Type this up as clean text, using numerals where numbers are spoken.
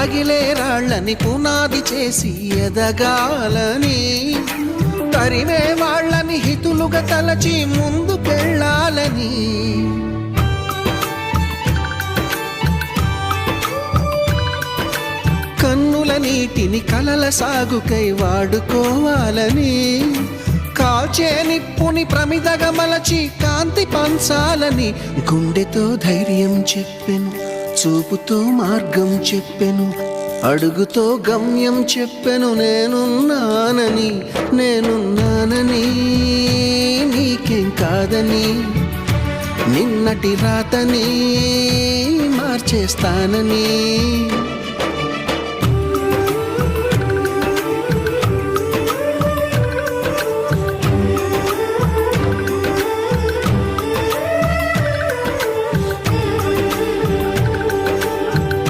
తగిలే రాళ్ళని పునాది చేసి ఎదగాలని, తరిమే వాళ్ళని హితులుగా తలచి ముందుకెళ్ళాలని, కన్నుల నీటిని కలల సాగుకై వాడుకోవాలని, కాల్చే నిప్పుని ప్రమిదగా మలచి కాంతి పంచాలని, గుండెతో ధైర్యం చెప్పెను, చూపుతో మార్గం చెప్పెను, అడుగుతో గమ్యం చెప్పెను. నేనున్నానని నీకేం కాదని, నిన్నటి రాతని మార్చేస్తానని.